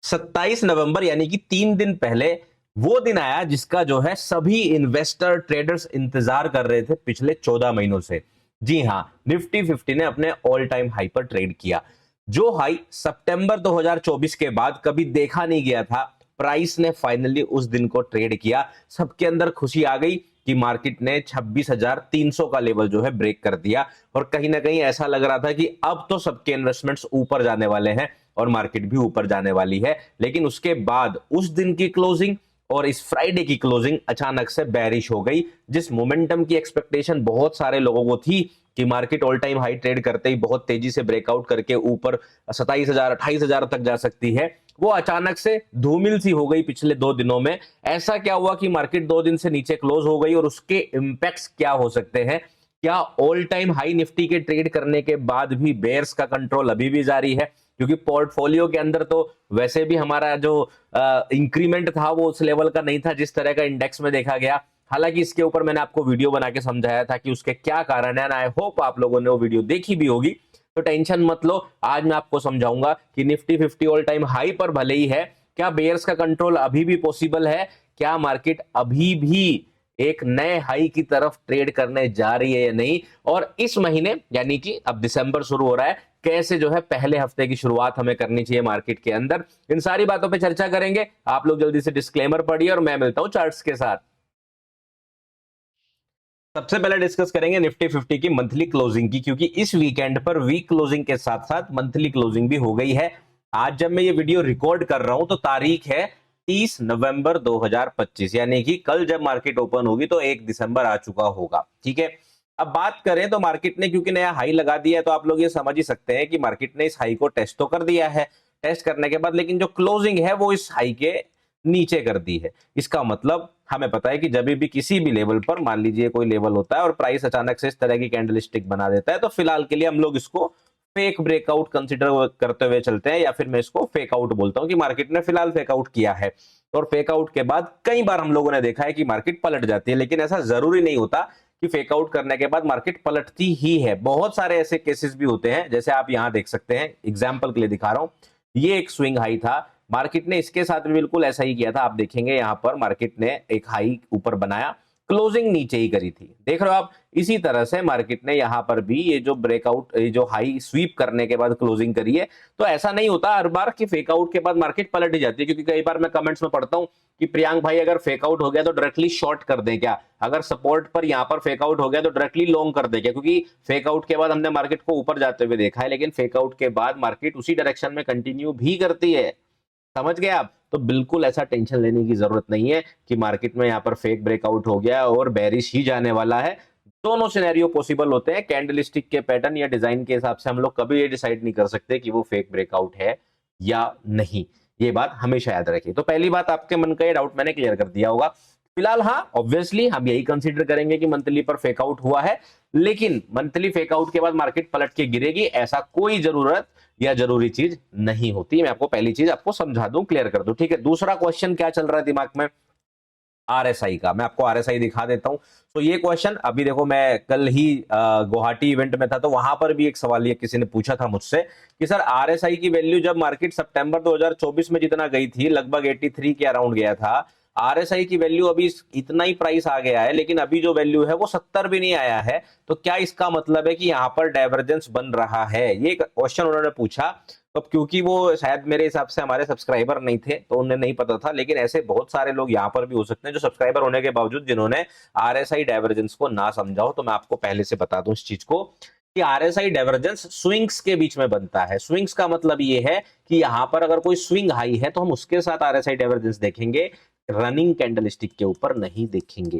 27 नवंबर यानी कि 3 दिन पहले वो दिन आया जिसका जो है सभी इन्वेस्टर ट्रेडर्स इंतजार कर रहे थे पिछले 14 महीनों से। जी हां, निफ्टी 50 ने अपने ऑल टाइम हाई पर ट्रेड किया, जो हाई सितंबर 2024 के बाद कभी देखा नहीं गया था। प्राइस ने फाइनली उस दिन को ट्रेड किया। सबके अंदर खुशी आ गई कि मार्केट ने 26,300 का लेवल जो है ब्रेक कर दिया और कहीं ना कहीं ऐसा लग रहा था कि अब तो सबके इन्वेस्टमेंट्स ऊपर जाने वाले हैं और मार्केट भी ऊपर जाने वाली है। लेकिन उसके बाद उस दिन की क्लोजिंग और इस फ्राइडे की क्लोजिंग अचानक से बेरिश हो गई। जिस मोमेंटम की एक्सपेक्टेशन बहुत सारे लोगों को थी कि market all time high trade करते ही बहुत तेजी से ब्रेकआउट करके ऊपर 27,000 28,000 तक जा सकती है, वो अचानक से धूमिल सी हो गई पिछले 2 दिनों में। ऐसा क्या हुआ कि मार्केट 2 दिन से नीचे क्लोज हो गई और उसके इंपैक्ट्स क्या हो सकते हैं? क्या ऑल टाइम हाई निफ्टी के ट्रेड करने के बाद भी बेयर्स का कंट्रोल अभी भी जारी है? क्योंकि पोर्टफोलियो के अंदर तो वैसे भी हमारा जो इंक्रीमेंट था वो उस लेवल का नहीं था जिस तरह का इंडेक्स में देखा गया। हालांकि इसके ऊपर मैंने आपको वीडियो बना के समझाया था कि उसके क्या कारण है, आई होप आप लोगों ने वो वीडियो देखी भी होगी। तो टेंशन मत लो, आज मैं आपको समझाऊंगा कि निफ्टी 50 ऑल टाइम हाई पर भले ही है, क्या बेयर्स का कंट्रोल अभी भी पॉसिबल है? क्या मार्केट अभी भी एक नए हाई की तरफ ट्रेड करने जा रही है या नहीं? और इस महीने यानी कि अब दिसंबर शुरू हो रहा है, कैसे जो है पहले हफ्ते की शुरुआत हमें करनी चाहिए मार्केट के अंदर, इन सारी बातों पे चर्चा करेंगे। आप लोग जल्दी से डिस्क्लेमर पढ़िए और मैं मिलता हूं चार्ट्स के साथ। सबसे पहले डिस्कस करेंगे निफ्टी 50 की मंथली क्लोजिंग की, क्योंकि इस वीकेंड पर वीक क्लोजिंग के साथ साथ मंथली क्लोजिंग भी हो गई है। आज जब मैं ये वीडियो रिकॉर्ड कर रहा हूं तो तारीख है 30 नवंबर 2025, यानी कि कल जब मार्केट ओपन होगी तो 1 दिसंबर आ चुका होगा। ठीक है, अब बात करें तो मार्केट ने क्योंकि नया हाई लगा दिया है तो आप लोग ये समझ ही सकते हैं कि मार्केट ने इस हाई को टेस्ट तो कर दिया है। टेस्ट करने के बाद लेकिन जो क्लोजिंग है वो इस हाई के नीचे कर दी है। इसका मतलब हमें पता है कि जब भी किसी भी लेवल पर, मान लीजिए कोई लेवल होता है और प्राइस अचानक से इस तरह की कैंडलस्टिक बना देता है, तो फिलहाल के लिए हम लोग इसको फेक ब्रेकआउट कंसीडर करते हुए चलते हैं, या फिर मैं इसको फेक आउट बोलता हूं कि मार्केट ने फिलहाल फेक आउट किया है। और फेक आउट के बाद कई बार हम लोगों ने देखा है कि मार्केट पलट जाती है, लेकिन ऐसा जरूरी नहीं होता कि फेक आउट करने के बाद मार्केट पलटती ही है। बहुत सारे ऐसे केसेस भी होते हैं, जैसे आप यहां देख सकते हैं, एग्जाम्पल के लिए दिखा रहा हूं, ये एक स्विंग हाई था, मार्केट ने इसके साथ भी बिल्कुल ऐसा ही किया था। आप देखेंगे यहां पर मार्केट ने एक हाई ऊपर बनाया, क्लोजिंग नीचे ही करी थी, देख रहे हो आप। इसी तरह से मार्केट ने यहां पर भी ये जो ब्रेकआउट, ये जो हाई स्वीप करने के बाद क्लोजिंग करी है। तो ऐसा नहीं होता हर बार कि फेक आउट के बाद मार्केट पलट ही जाती है, क्योंकि कई बार मैं कमेंट्स में पढ़ता हूं कि प्रियांक भाई अगर फेक आउट हो गया तो डायरेक्टली शॉर्ट कर दें क्या, अगर सपोर्ट पर यहां पर फेक आउट हो गया तो डायरेक्टली लॉन्ग कर दें क्या? क्योंकि फेक आउट के बाद हमने मार्केट को ऊपर जाते हुए देखा है, लेकिन फेक आउट के बाद मार्केट उसी डायरेक्शन में कंटिन्यू भी करती है। समझ गए आप? तो बिल्कुल ऐसा टेंशन लेने की जरूरत नहीं है कि मार्केट में यहां पर फेक ब्रेकआउट हो गया और बेरिश ही जाने वाला है। दोनों सिनेरियो पॉसिबल होते हैं। कैंडलस्टिक के पैटर्न या डिजाइन के हिसाब से हम लोग कभी ये डिसाइड नहीं कर सकते कि वो फेक ब्रेकआउट है या नहीं। ये बात हमेशा याद रखिए। तो पहली बात, आपके मन का ये डाउट मैंने क्लियर कर दिया होगा। फिलहाल हाँ, ऑब्वियसली हम यही कंसीडर करेंगे कि मंथली पर फेकआउट हुआ है, लेकिन मंथली फेकआउट के बाद मार्केट पलट के गिरेगी, ऐसा कोई जरूरत या जरूरी चीज नहीं होती। मैं आपको पहली चीज आपको समझा दूं, क्लियर कर दूं। ठीक है, दूसरा क्वेश्चन क्या चल रहा है दिमाग में? आरएसआई का। मैं आपको आरएसआई दिखा देता हूं। तो ये क्वेश्चन अभी देखो, मैं कल ही गुवाहाटी इवेंट में था तो वहां पर भी एक सवाल ये किसी ने पूछा था मुझसे कि सर आरएसआई की वैल्यू जब मार्केट सितंबर 2024 में जितना गई थी, लगभग 83 के अराउंड गया था, आरएसआई की वैल्यू अभी इतना ही प्राइस आ गया है, लेकिन अभी जो वैल्यू है वो 70 भी नहीं आया है, तो क्या इसका मतलब है कि यहां पर डाइवर्जेंस बन रहा है? ये क्वेश्चन उन्होंने पूछा। तो क्योंकि वो शायद मेरे हिसाब से हमारे सब्सक्राइबर नहीं थे तो उन्हें नहीं पता था, लेकिन ऐसे बहुत सारे लोग यहां पर भी हो सकते हैं जो सब्सक्राइबर होने के बावजूद जिन्होंने आरएसआई डाइवर्जेंस को ना समझा हो। तो मैं आपको पहले से बता दूं इस चीज को कि आरएसआई डाइवर्जेंस स्विंग्स के बीच में बनता है। स्विंग्स का मतलब ये है कि यहां पर अगर कोई स्विंग हाई है तो हम उसके साथ आरएसआई डाइवर्जेंस देखेंगे, रनिंग कैंडलस्टिक के ऊपर नहीं देखेंगे।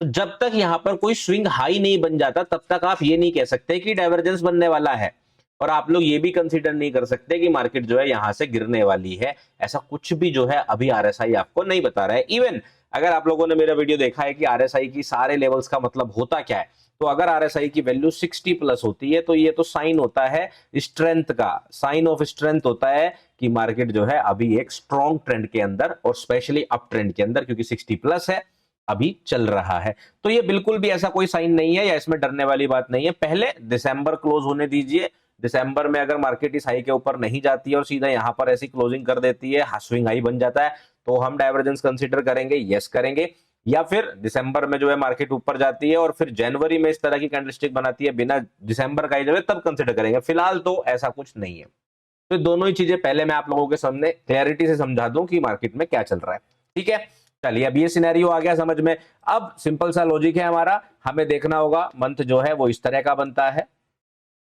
तो जब तक यहां पर कोई स्विंग हाई नहीं बन जाता तब तक आप ये नहीं कह सकते कि डाइवर्जेंस बनने वाला है, और आप लोग ये भी कंसीडर नहीं कर सकते कि मार्केट जो है यहां से गिरने वाली है। ऐसा कुछ भी जो है अभी आरएसआई आपको नहीं बता रहा है। इवन अगर आप लोगों ने मेरा वीडियो देखा है कि आरएसआई की सारे लेवल्स का मतलब होता क्या है, तो अगर आरएसआई की वैल्यू 60 प्लस होती है तो ये तो साइन होता है स्ट्रेंथ का, साइन ऑफ स्ट्रेंथ होता है कि मार्केट जो है अभी एक स्ट्रॉन्ग ट्रेंड के अंदर और स्पेशली अप ट्रेंड के अंदर, क्योंकि 60 प्लस है अभी चल रहा है। तो ये बिल्कुल भी ऐसा कोई साइन नहीं है या इसमें डरने वाली बात नहीं है। पहले दिसंबर क्लोज होने दीजिए, दिसंबर में अगर मार्केट इस हाई के ऊपर नहीं जाती है और सीधा यहाँ पर ऐसी क्लोजिंग कर देती है, स्विंग हाई बन जाता है, तो हम डाइवर्जेंस कंसीडर करेंगे, यस करेंगे। या फिर दिसंबर में जो है मार्केट ऊपर जाती है और फिर जनवरी में इस तरह की कैंडलस्टिक बनाती है बिना दिसंबर का ही जो है, तब कंसीडर करेंगे। फिलहाल तो ऐसा कुछ नहीं है। तो दोनों ही चीजें पहले मैं आप लोगों के सामने क्लैरिटी से समझा दूं कि मार्केट में क्या चल रहा है, ठीक है। चलिए, अब ये सिनेरियो आ गया समझ में। अब सिंपल सा लॉजिक है हमारा, हमें देखना होगा मंथ जो है वो इस तरह का बनता है,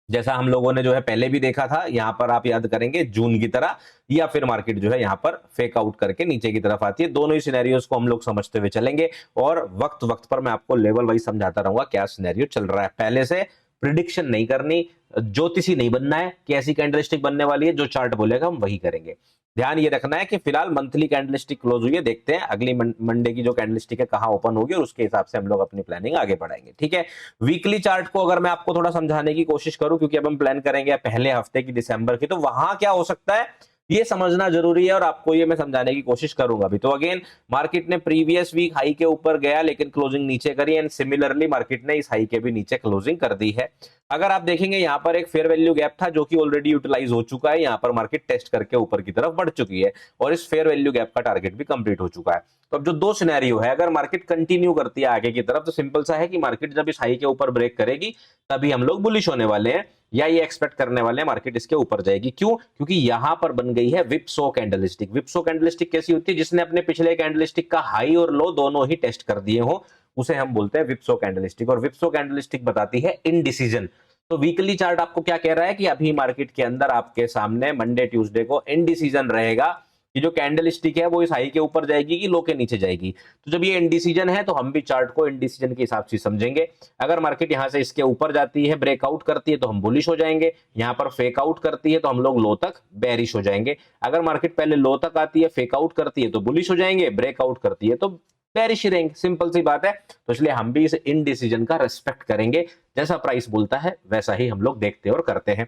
जैसा हम लोगों ने जो है पहले भी देखा था। यहां पर आप याद करेंगे जून की तरह, या फिर मार्केट जो है यहां पर फेक आउट करके नीचे की तरफ आती है। दोनों ही सिनेरियोस को हम लोग समझते हुए चलेंगे और वक्त वक्त पर मैं आपको लेवल वाइज समझाता रहूंगा क्या सिनेरियो चल रहा है। पहले से प्रिडिक्शन नहीं करनी, ज्योतिषी नहीं बनना है कि ऐसी कैंडलस्टिक बनने वाली है, जो चार्ट बोलेगा हम वही करेंगे। ध्यान ये रखना है कि फिलहाल मंथली कैंडलस्टिक क्लोज हुई है, देखते हैं अगली मंडे की जो कैंडलस्टिक है कहां ओपन होगी और उसके हिसाब से हम लोग अपनी प्लानिंग आगे बढ़ाएंगे, ठीक है। वीकली चार्ट को अगर मैं आपको थोड़ा समझाने की कोशिश करूं, क्योंकि अब हम प्लान करेंगे पहले हफ्ते की दिसंबर की, तो वहां क्या हो सकता है ये समझना जरूरी है और आपको ये मैं समझाने की कोशिश करूंगा भी। तो अगेन मार्केट ने प्रीवियस वीक हाई के ऊपर गया लेकिन क्लोजिंग नीचे करी, एंड सिमिलरली मार्केट ने इस हाई के भी नीचे क्लोजिंग कर दी है। अगर आप देखेंगे यहाँ पर एक फेयर वैल्यू गैप था जो कि ऑलरेडी यूटिलाइज हो चुका है, यहाँ पर मार्केट टेस्ट करके ऊपर की तरफ बढ़ चुकी है और इस फेयर वैल्यू गैप का टारगेट भी कंप्लीट हो चुका है। तो अब जो दो सिनेरियो है, अगर मार्केट कंटिन्यू करती है आगे की तरफ, तो सिंपल सा है कि मार्केट जब इस हाई के ऊपर ब्रेक करेगी तभी हम लोग बुलिश होने वाले हैं, या ये एक्सपेक्ट करने वाले हैं मार्केट इसके ऊपर जाएगी। क्यों? क्योंकि यहां पर बन गई है विप्सो कैंडलस्टिक। विप्सो कैंडलस्टिक कैसी होती है? जिसने अपने पिछले कैंडलस्टिक का हाई और लो दोनों ही टेस्ट कर दिए हो, उसे हम बोलते हैं विप्सो कैंडलस्टिक। और विप्सो कैंडलस्टिक बताती है इनडिसीजन। तो वीकली चार्ट आपको क्या कह रहा है कि अभी मार्केट के अंदर आपके सामने मंडे ट्यूसडे को इनडिसीजन रहेगा कि जो कैंडल स्टिक है वो इस हाई के ऊपर जाएगी कि लो के नीचे जाएगी। तो जब ये इनडिसीजन है तो हम भी चार्ट को इनडिसीजन के हिसाब से समझेंगे। अगर मार्केट यहां से इसके ऊपर जाती है, ब्रेकआउट करती है, तो हम बुलिश हो जाएंगे। यहां पर फेक आउट करती है तो हम लोग लो तक बेरिश हो जाएंगे। अगर मार्केट पहले लो तक आती है, फेक आउट करती है तो बुलिश हो जाएंगे, ब्रेकआउट करती है तो बेरिश ही रहेंगे। सिंपल सी बात है। तो इसलिए हम भी इस इनडिसीजन का रेस्पेक्ट करेंगे, जैसा प्राइस बोलता है वैसा ही हम लोग देखते और करते हैं।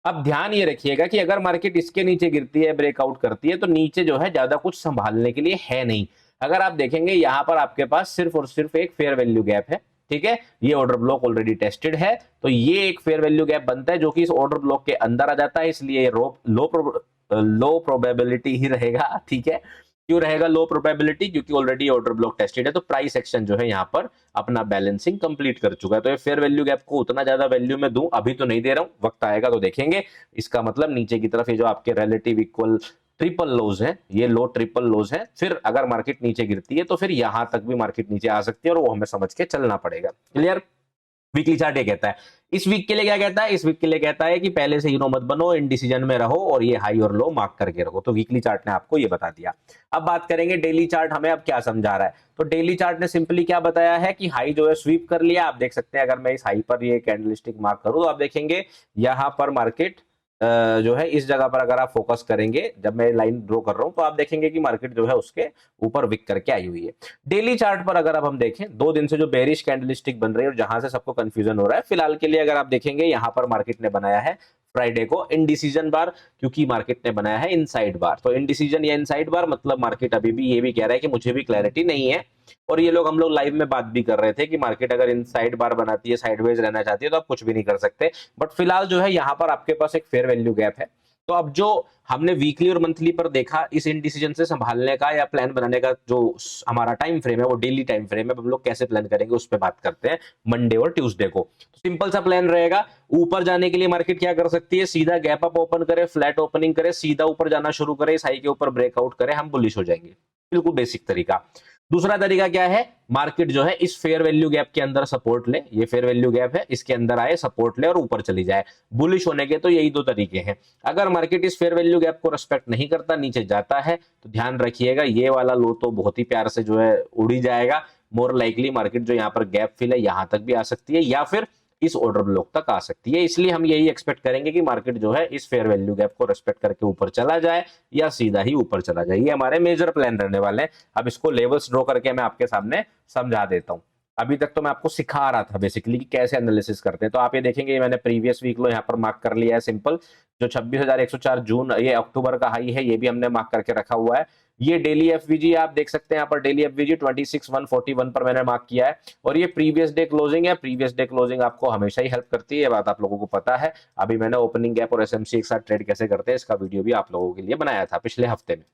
अब ध्यान ये रखिएगा कि अगर मार्केट इसके नीचे गिरती है, ब्रेकआउट करती है, तो नीचे जो है ज्यादा कुछ संभालने के लिए है नहीं। अगर आप देखेंगे यहां पर आपके पास सिर्फ और सिर्फ एक फेयर वैल्यू गैप है, ठीक है। ये ऑर्डर ब्लॉक ऑलरेडी टेस्टेड है, तो ये एक फेयर वैल्यू गैप बनता है जो कि इस ऑर्डर ब्लॉक के अंदर आ जाता है, इसलिए लो प्रोबेबिलिटी ही रहेगा, ठीक है। क्यों रहेगा लो प्रोबेबिलिटी? क्योंकि ऑलरेडी ऑर्डर ब्लॉक टेस्टेड है, तो प्राइस एक्शन जो है यहाँ पर अपना बैलेंसिंग कंप्लीट कर चुका है। तो ये फेयर वैल्यू गैप को उतना ज्यादा वैल्यू में दूं अभी तो नहीं दे रहा हूं, वक्त आएगा तो देखेंगे। इसका मतलब नीचे की तरफ ये जो आपके रिलेटिव इक्वल ट्रिपल लोज है, ये लो ट्रिपल लोज है। फिर अगर मार्केट नीचे गिरती है तो फिर यहां तक भी मार्केट नीचे आ सकती है और वो हमें समझ के चलना पड़ेगा। क्लियर? वीकली चार्ट ये कहता है। इस वीक के लिए क्या कहता है? इस वीक के लिए कहता है कि पहले से हीरो मत बनो, इनडिसीजन में रहो और ये हाई और लो मार्क करके रखो। तो वीकली चार्ट ने आपको ये बता दिया। अब बात करेंगे डेली चार्ट हमें अब क्या समझा रहा है। तो डेली चार्ट ने सिंपली क्या बताया है कि हाई जो है स्वीप कर लिया। आप देख सकते हैं अगर मैं इस हाई पर ये कैंडलस्टिक मार्क करूं तो आप देखेंगे यहां पर मार्केट जो है इस जगह पर अगर आप फोकस करेंगे, जब मैं लाइन ड्रॉ कर रहा हूं तो आप देखेंगे कि मार्केट जो है उसके ऊपर विक करके आई हुई है। डेली चार्ट पर अगर अब हम देखें 2 दिन से जो बेरिश कैंडलस्टिक बन रही है और जहां से सबको कंफ्यूजन हो रहा है, फिलहाल के लिए अगर आप देखेंगे यहां पर मार्केट ने बनाया है फ्राइडे को इनडिसीजन बार, क्योंकि मार्केट ने बनाया है इनसाइड बार। तो इनडिसीजन या इनसाइड बार मतलब मार्केट अभी भी ये भी कह रहा है कि मुझे भी क्लैरिटी नहीं है। और ये लोग हम लोग लाइव में बात भी कर रहे थे कि मार्केट अगर इनसाइड बार बनाती है, साइडवेज रहना चाहती है, तो आप कुछ भी नहीं कर सकते। बट फिलहाल जो है यहाँ पर आपके पास एक फेयर वैल्यू गैप है। तो अब जो हमने वीकली और मंथली पर देखा इस इनडिसीजन से संभालने का या प्लान बनाने का जो हमारा टाइम फ्रेम है वो डेली टाइम फ्रेम है। हम लोग कैसे प्लान करेंगे उस पर बात करते हैं मंडे और ट्यूसडे को। तो सिंपल सा प्लान रहेगा। ऊपर जाने के लिए मार्केट क्या कर सकती है? सीधा गैप अप ओपन करे, फ्लैट ओपनिंग करे, सीधा ऊपर जाना शुरू करे, इस हाई के ऊपर ब्रेकआउट करे, हम बुलिश हो जाएंगे। बिल्कुल बेसिक तरीका। दूसरा तरीका क्या है? मार्केट जो है इस फेयर वैल्यू गैप के अंदर सपोर्ट ले, ये फेयर वैल्यू गैप है, इसके अंदर आए, सपोर्ट ले और ऊपर चली जाए। बुलिश होने के तो यही 2 तरीके हैं। अगर मार्केट इस फेयर वैल्यू गैप को रिस्पेक्ट नहीं करता, नीचे जाता है, तो ध्यान रखिएगा ये वाला लो तो बहुत ही प्यार से जो है उड़ ही जाएगा। मोर लाइकली मार्केट जो यहाँ पर गैप फिल है यहां तक भी आ सकती है या फिर इस ऑर्डर ब्लॉक तक आ सकती है। इसलिए हम यही एक्सपेक्ट करेंगे कि मार्केट जो है इस फेयर वैल्यू गैप को रेस्पेक्ट करके ऊपर चला जाए या सीधा ही ऊपर चला जाए। ये हमारे मेजर प्लान रहने वाले हैं। अब इसको लेवल्स ड्रॉ करके मैं आपके सामने समझा देता हूं। अभी तक तो मैं आपको सिखा रहा था बेसिकली कि कैसे एनालिसिस करते हैं। तो आप ये देखेंगे मैंने प्रीवियस वीक लो यहाँ पर मार्क कर लिया है सिंपल जो 26,104 जून ये अक्टूबर का हाई है, ये भी हमने मार्क करके रखा हुआ है। ये डेली एफवीजी आप देख सकते हैं यहाँ पर, डेली एफवीजी 26,141 पर मैंने मार्क किया है। और ये प्रीवियस डे क्लोजिंग है। प्रीवियस डे क्लोजिंग आपको हमेशा ही हेल्प करती है, ये बात आप लोगों को पता है। अभी मैंने ओपनिंग गैप और एसएमसी एक साथ ट्रेड कैसे करते हैं इसका वीडियो भी आप लोगों के लिए बनाया था पिछले हफ्ते में।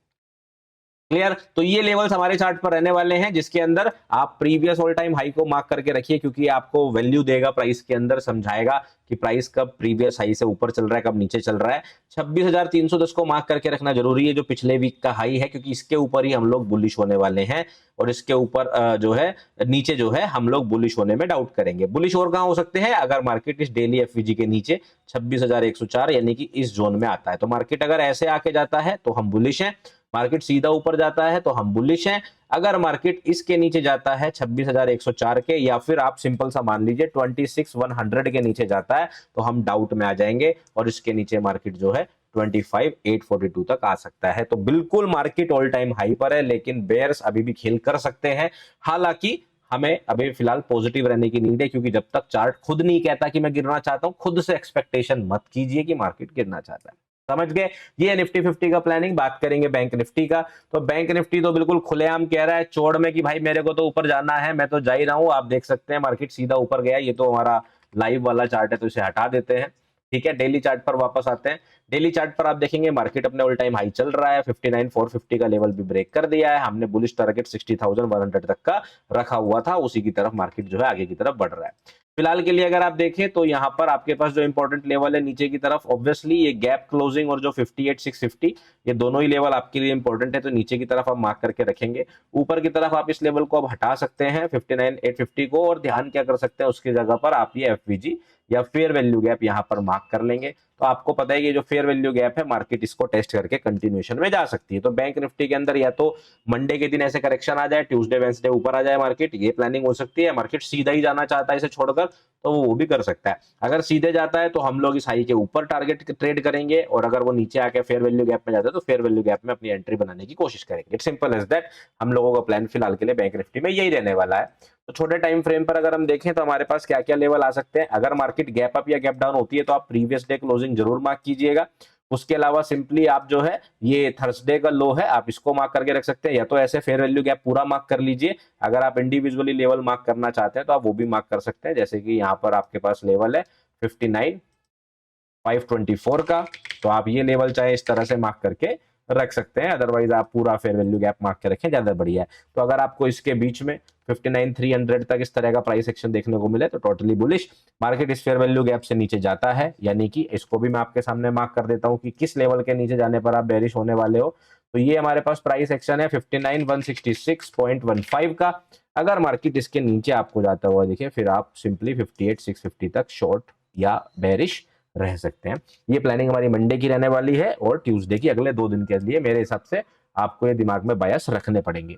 क्लियर? तो ये लेवल्स हमारे चार्ट पर रहने वाले हैं, जिसके अंदर आप प्रीवियस ऑल टाइम हाई को मार्क करके रखिए, क्योंकि आपको वैल्यू देगा प्राइस के अंदर, समझाएगा कि प्राइस कब प्रीवियस हाई से ऊपर चल रहा है, कब नीचे चल रहा है। 26,310 को मार्क करके रखना जरूरी है, जो पिछले वीक का हाई है, क्योंकि इसके ऊपर ही हम लोग बुलिश होने वाले हैं। और इसके ऊपर जो है नीचे जो है हम लोग बुलिश होने में डाउट करेंगे। बुलिश और कहां हो सकते हैं? अगर मार्केट इस डेली एफवीजी के नीचे 26,104 यानी कि इस जोन में आता है, तो मार्केट अगर ऐसे आके जाता है तो हम बुलिश हैं। मार्केट सीधा ऊपर जाता है तो हम बुलिश हैं। अगर मार्केट इसके नीचे जाता है 26,104 के, या फिर आप सिंपल सा मान लीजिए 26,100 के नीचे जाता है, तो हम डाउट में आ जाएंगे और इसके नीचे मार्केट जो है 25,842 तक आ सकता है। तो बिल्कुल मार्केट ऑल टाइम हाई पर है, लेकिन बेयर्स अभी भी खेल कर सकते हैं। हालांकि हमें अभी फिलहाल पॉजिटिव रहने की नीड है, क्योंकि जब तक चार्ट खुद नहीं कहता कि मैं गिरना चाहता हूं, खुद से एक्सपेक्टेशन मत कीजिए कि मार्केट गिरना चाहता है। समझ गए? ये निफ्टी 50 का प्लानिंग। बात करेंगे बैंक निफ्टी का, तो बैंक निफ्टी तो बिल्कुल खुलेआम कह रहा है चौड़ में कि भाई मेरे को तो ऊपर जाना है, मैं तो जा ही रहा हूं। आप देख सकते हैं मार्केट सीधा ऊपर गया। ये तो हमारा लाइव वाला चार्ट है, तो इसे हटा देते हैं। ठीक है, डेली चार्ट पर वापस आते हैं। डेली चार्ट पर आप देखेंगे मार्केट अपने ऑल टाइम हाई चल रहा है, 59,450 का लेवल भी ब्रेक कर दिया है। हमने बुलिश टारगेट 60,100 तक का रखा हुआ था, उसी की तरफ मार्केट जो है आगे की तरफ बढ़ रहा है। फिलहाल के लिए अगर आप देखें तो यहाँ पर आपके पास जो इंपॉर्टेंट लेवल है नीचे की तरफ, ऑब्वियसली ये गैप क्लोजिंग और जो 58,650, ये दोनों ही लेवल आपके लिए इंपॉर्टेंट है, तो नीचे की तरफ आप मार्क करके रखेंगे। ऊपर की तरफ आप इस लेवल को अब हटा सकते हैं 59,850 को, और ध्यान क्या कर सकते हैं उसकी जगह पर आप ये एफवीजी या फेयर वैल्यू गैप यहां पर मार्क कर लेंगे। तो आपको पता है कि जो फेयर वैल्यू गैप है, मार्केट इसको टेस्ट करके कंटिन्यूएशन में जा सकती है। तो बैंक निफ्टी के अंदर या तो मंडे के दिन ऐसे करेक्शन आ जाए, ट्यूसडे वेंसडे ऊपर आ जाए मार्केट, ये प्लानिंग हो सकती है। मार्केट सीधा ही जाना चाहता है इसे छोड़कर, तो वो भी कर सकता है। अगर सीधे जाता है तो हम लोग इस हाई के ऊपर टारगेट ट्रेड करेंगे, और अगर वो नीचे आके फेयर वैल्यू गैप में जाता है तो फेयर वैल्यू गैप में अपनी एंट्री बनाने की कोशिश करेंगे। It's simple as that. हम लोगों का प्लान फिलहाल के लिए बैंक निफ्टी में यही रहने वाला है। तो छोटे टाइम फ्रेम पर अगर हम देखें तो हमारे पास क्या क्या लेवल आ सकते हैं। अगर मार्केट गैप अप या गैप डाउन होती है तो आप प्रीवियस डे क्लोजिंग जरूर मार्क कीजिएगा। उसके अलावा सिंपली आप जो है ये थर्सडे का लो है, आप इसको मार्क करके रख सकते हैं, या तो ऐसे फेयर वैल्यू गैप पूरा मार्क कर लीजिए। अगर आप इंडिविजुअली लेवल मार्क करना चाहते हैं तो आप वो भी मार्क कर सकते हैं, जैसे कि यहाँ पर आपके पास लेवल है 59,524 का, तो आप ये लेवल चाहे इस तरह से मार्क करके रख सकते हैं। अदरवाइज आप पूरा फेयर वैल्यू गैप मार्क के रखें, ज्यादा बढ़िया है। तो अगर आपको इसके बीच में 59,300 तक इस तरह का प्राइस एक्शन देखने को मिले तो टोटली बुलिश। मार्केट इस फेयर वैल्यू गैप से नीचे जाता है, यानी कि इसको भी मैं आपके सामने मार्क कर देता हूं कि किस लेवल के नीचे जाने पर आप बेरिश होने वाले हो। तो ये हमारे पास प्राइस एक्शन है 59,166.15 का। अगर मार्केट इसके नीचे आपको जाता हुआ देखिए, फिर आप सिंपली 58,650 तक शॉर्ट या बेरिश रह सकते हैं। ये प्लानिंग हमारी मंडे की रहने वाली है, और ट्यूसडे की, अगले 2 दिन के लिए मेरे हिसाब से आपको ये दिमाग में बायस रखने पड़ेंगे।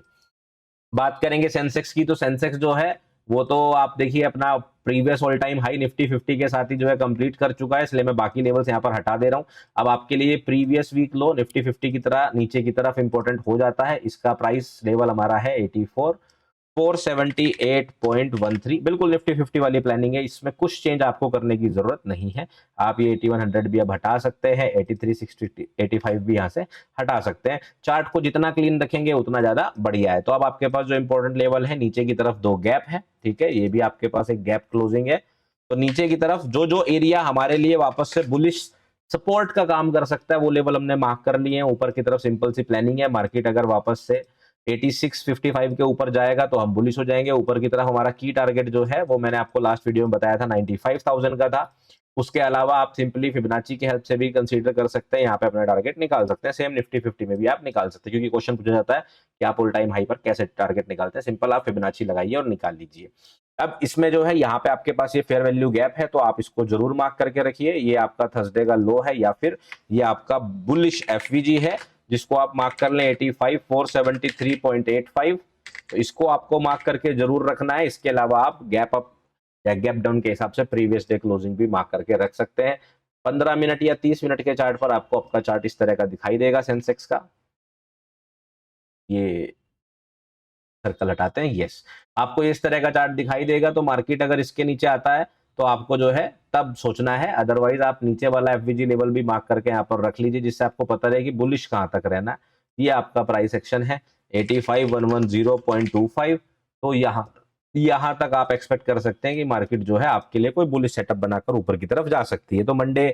बात करेंगे सेंसेक्स की, तो सेंसेक्स जो है वो तो आप देखिए अपना previous all time high Nifty 50 के साथ ही जो है कंप्लीट कर चुका है, इसलिए मैं बाकी लेवल्स यहाँ पर हटा दे रहा हूँ। अब आपके लिए प्रीवियस वीक लो निफ्टी 50 की तरह नीचे की तरफ इंपॉर्टेंट हो जाता है। इसका प्राइस लेवल हमारा है 84,478.13। बिल्कुल निफ्टी 50 वाली प्लानिंग है, इसमें कुछ चेंज आपको करने की जरूरत नहीं है। आप ये 8100 भी अब हटा सकते हैं, 8360 85 भी यहाँ से हटा सकते हैं। चार्ट को जितना क्लीन रखेंगे उतना ज्यादा बढ़िया है। तो अब आपके पास जो इंपॉर्टेंट लेवल है, नीचे की तरफ 2 गैप है, ठीक है, ये भी आपके पास एक गैप क्लोजिंग है। तो नीचे की तरफ जो जो एरिया हमारे लिए वापस से बुलिश सपोर्ट का काम कर सकता है वो लेवल हमने मार्क कर लिए हैं। ऊपर की तरफ सिंपल सी प्लानिंग है, मार्केट अगर वापस से 8655 के ऊपर जाएगा तो हम बुलिश हो जाएंगे। ऊपर की तरफ हमारा की टारगेट जो है वो मैंने आपको लास्ट वीडियो में बताया था 95,000 का था। उसके अलावा आप सिंपली फिबोनाची की हेल्प से भी कंसीडर कर सकते हैं, यहाँ पे अपना टारगेट निकाल सकते हैं। सेम निफ्टी 50 में भी आप निकाल सकते हैं, क्योंकि क्वेश्चन पूछा जाता है कि आप ऑल टाइम हाई पर कैसे टारगेट निकालते हैं। सिंपल आप फिबोनाची लगाइए और निकाल लीजिए। अब इसमें जो है यहाँ पे आपके पास ये फेयर वैल्यू गैप है, तो आप इसको जरूर मार्क करके रखिए। ये आपका थर्सडे का लो है, या फिर ये आपका बुलिश एफवीजी है, जिसको आप मार्क कर लें 85,473.85। तो इसको आपको मार्क करके जरूर रखना है। इसके अलावा आप गैप अप या गैप डाउन के हिसाब से प्रीवियस डे क्लोजिंग भी मार्क करके रख सकते हैं। 15 मिनट या 30 मिनट के चार्ट पर आपको आपका चार्ट इस तरह का दिखाई देगा सेंसेक्स का। ये सर्कल हटाते हैं, यस, आपको इस तरह का चार्ट दिखाई देगा। तो मार्केट अगर इसके नीचे आता है तो आपको जो है तब सोचना है, अदरवाइज आप नीचे वाला एफवीजी लेवल भी मार्क करके यहाँ पर रख लीजिए, जिससे आपको पता रहे कि बुलिश कहां तक रहना है। ये आपका प्राइस एक्शन है 85,110.25। तो यहां तक आप एक्सपेक्ट कर सकते हैं कि मार्केट जो है आपके लिए कोई बुलिश सेटअप बनाकर ऊपर की तरफ जा सकती है। तो मंडे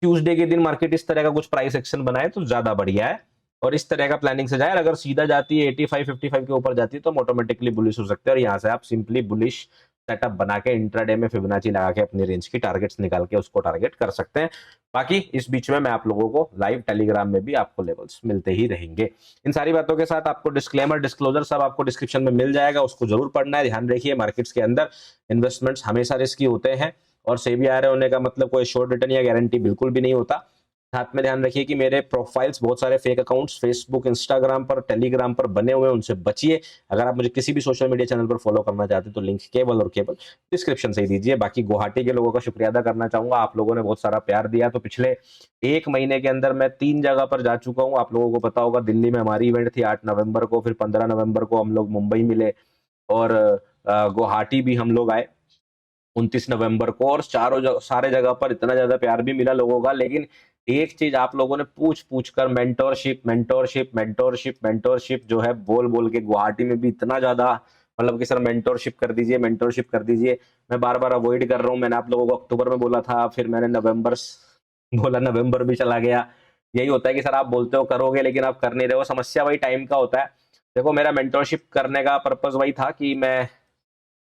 ट्यूसडे के दिन मार्केट इस तरह का कुछ प्राइस एक्शन बनाए तो ज्यादा बढ़िया है, और इस तरह का प्लानिंग से जाए। अगर सीधा जाती है 85-55 के ऊपर जाती है तो ऑटोमेटिकली बुलिश हो सकते हैं, और यहाँ से आप सिंपली बुलिश सेटअप बना के इंट्राडे में फिबोनाची लगा के अपनी रेंज की टारगेट्स निकाल के उसको टारगेट कर सकते हैं। बाकी इस बीच में मैं आप लोगों को लाइव टेलीग्राम में भी आपको लेवल्स मिलते ही रहेंगे। इन सारी बातों के साथ आपको डिस्क्लेमर डिस्क्लोजर सब आपको डिस्क्रिप्शन में मिल जाएगा, उसको जरूर पढ़ना है। ध्यान रखिए मार्केट्स के अंदर इन्वेस्टमेंट्स हमेशा रिस्की होते हैं, और सेबी आ रहे होने का मतलब कोई शॉर्ट रिटर्न या गारंटी बिल्कुल भी नहीं होता। साथ में ध्यान रखिए कि मेरे प्रोफाइल्स बहुत सारे फेक अकाउंट्स फेसबुक इंस्टाग्राम पर टेलीग्राम पर बने हुए हैं, उनसे बचिए। अगर आप मुझे किसी भी सोशल मीडिया चैनल पर फॉलो करना चाहते हैं तो लिंक केवल और केवल डिस्क्रिप्शन से ही दीजिए। बाकी गुवाहाटी के लोगों का शुक्रिया अदा करना चाहूंगा, आप लोगों ने बहुत सारा प्यार दिया। तो पिछले 1 महीने के अंदर मैं 3 जगह पर जा चुका हूँ। आप लोगों को पता होगा दिल्ली में हमारी इवेंट थी 8 नवंबर को, फिर 15 नवंबर को हम लोग मुंबई मिले, और गुवाहाटी भी हम लोग आए 29 नवंबर को, और सारे जगह पर इतना ज्यादा प्यार भी मिला लोगों का। लेकिन एक चीज आप लोगों ने पूछ पूछ कर मेंटोरशिप मेंटोरशिप मेंटोरशिप मेंटोरशिप जो है बोल बोल के गुवाहाटी में भी इतना ज्यादा, मतलब कि सर मेंटोरशिप कर दीजिए मेंटोरशिप कर दीजिए। मैं बार बार अवॉइड कर रहा हूँ। मैंने आप लोगों को अक्टूबर में बोला था, फिर मैंने नवंबर बोला, नवंबर भी चला गया। यही होता है कि सर आप बोलते हो करोगे लेकिन आप कर नहीं रहे हो। समस्या वही टाइम का होता है। देखो मेरा मेंटोरशिप करने का पर्पज वही था कि मैं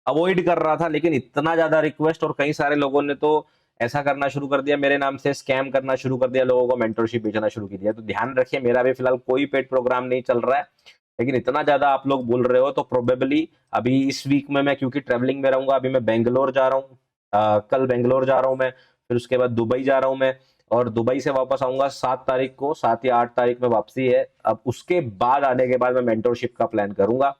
अवॉइड कर रहा था, लेकिन इतना ज्यादा रिक्वेस्ट और कई सारे लोगों ने तो ऐसा करना शुरू कर दिया, मेरे नाम से स्कैम करना शुरू कर दिया, लोगों को मेंटरशिप बेचना शुरू कर दिया। तो ध्यान रखिए मेरा भी फिलहाल कोई पेड प्रोग्राम नहीं चल रहा है, लेकिन इतना ज्यादा आप लोग बोल रहे हो तो प्रोबेबली अभी इस वीक में मैं क्योंकि ट्रेवलिंग में रहूंगा, अभी मैं बेंगलोर जा रहा हूँ, कल बेंगलोर जा रहा हूँ मैं, फिर उसके बाद दुबई जा रहा हूँ मैं, और दुबई से वापस आऊंगा 7 तारीख को, 7 या 8 तारीख में वापसी है। अब उसके बाद आने के बाद मैं मेंटरशिप का प्लान करूंगा,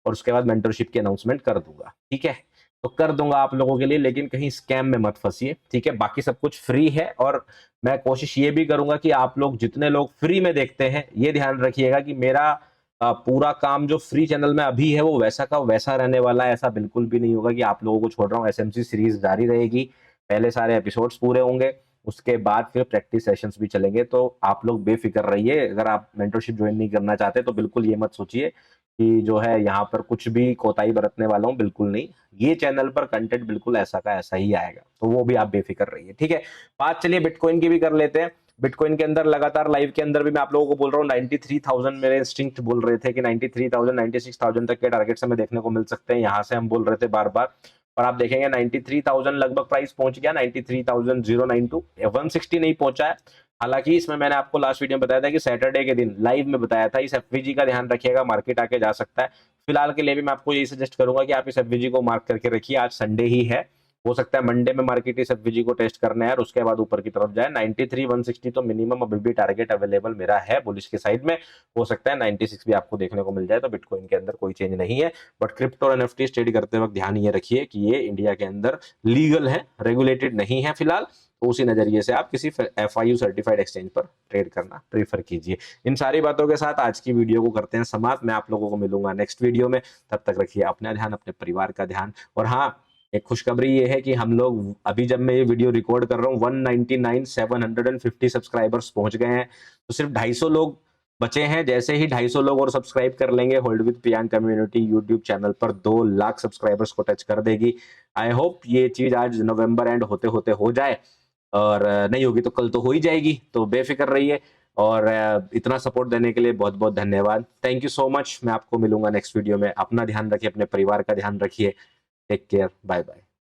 और उसके बाद मेंटरशिप की अनाउंसमेंट कर दूंगा। ठीक है, तो कर दूंगा आप लोगों के लिए, लेकिन कहीं स्कैम में मत फंसिए। ठीक है, बाकी सब कुछ फ्री है, और मैं कोशिश ये भी करूंगा कि आप लोग जितने लोग फ्री में देखते हैं ये ध्यान रखिएगा कि मेरा पूरा काम जो फ्री चैनल में अभी है वो वैसा का वैसा रहने वाला है। ऐसा बिल्कुल भी नहीं होगा कि आप लोगों को छोड़ रहा हूँ। एसएमसी सीरीज जारी रहेगी, पहले सारे एपिसोड्स पूरे होंगे, उसके बाद फिर प्रैक्टिस सेशंस भी चलेंगे। तो आप लोग बेफिक्र रहिए। अगर आप मेंटरशिप ज्वाइन नहीं करना चाहते तो बिल्कुल ये मत सोचिए कि जो है यहाँ पर कुछ भी कोताही बरतने वाला हूँ, बिल्कुल नहीं। ये चैनल पर कंटेंट बिल्कुल ऐसा का ऐसा ही आएगा, तो वो भी आप बेफिक्र रहिए। ठीक है, बात चलिए बिटकॉइन की भी कर लेते हैं। बिटकॉइन के अंदर लगातार लाइव के अंदर भी मैं आप लोगों को बोल रहा हूँ 93,000, मेरे इंस्टिंक्ट बोल रहे थे कि 93,000 96,000 तक के टारगेट्स हमें देखने को मिल सकते हैं। यहाँ से हम बोल रहे थे बार बार, और आप देखेंगे 93,000 लगभग प्राइस पहुंच गया, 93,092, 160 नहीं पहुंचा है। हालांकि इसमें मैंने आपको लास्ट वीडियो में बताया था कि सैटरडे के दिन लाइव में बताया था, इस एफवीजी का ध्यान रखिएगा, मार्केट आके जा सकता है। फिलहाल के लिए भी मैं आपको यही सजेस्ट करूंगा कि आप इस एफवीजी को मार्क करके रखिए। आज संडे ही है, हो सकता है मंडे में मार्केट इस एफवीजी को टेस्ट करना है और उसके बाद ऊपर की तरफ जाए। 93 160 तो मिनिमम अभी भी टारगेट अवेलेबल मेरा है बुलिश के साइड में। हो सकता है 96 भी आपको देखने को मिल जाए। तो बिटकॉइन के अंदर कोई चेंज नहीं है, बट क्रिप्टो और एनएफटी ट्रेड करते वक्त ध्यान ये रखिए कि ये इंडिया के अंदर लीगल है, रेगुलेटेड नहीं है फिलहाल। तो उसी नजरिए से आप किसी FIU सर्टिफाइड एक्सचेंज पर ट्रेड करना प्रीफर कीजिए। इन सारी बातों के साथ आज की वीडियो को करते हैं समाप्त। मैं आप लोगों को मिलूंगा नेक्स्ट वीडियो में, तब तक रखिए अपना ध्यान, अपने परिवार का ध्यान। और हाँ, एक खुशखबरी ये है कि हम लोग अभी जब मैं ये वीडियो रिकॉर्ड कर रहा हूँ 199,750 सब्सक्राइबर्स पहुंच गए हैं। तो सिर्फ 250 लोग बचे हैं। जैसे ही 250 लोग और सब्सक्राइब कर लेंगे, hold with Priyank community YouTube channel पर 2 लाख सब्सक्राइबर्स को टच कर देगी। आई होप ये चीज आज नवंबर एंड होते होते हो जाए, और नहीं होगी तो कल तो हो ही जाएगी। तो बेफिक्र रहिए, और इतना सपोर्ट देने के लिए बहुत बहुत धन्यवाद। Thank you so much. मैं आपको मिलूंगा नेक्स्ट वीडियो में। अपना ध्यान रखिए, अपने परिवार का ध्यान रखिए। Take care, bye bye.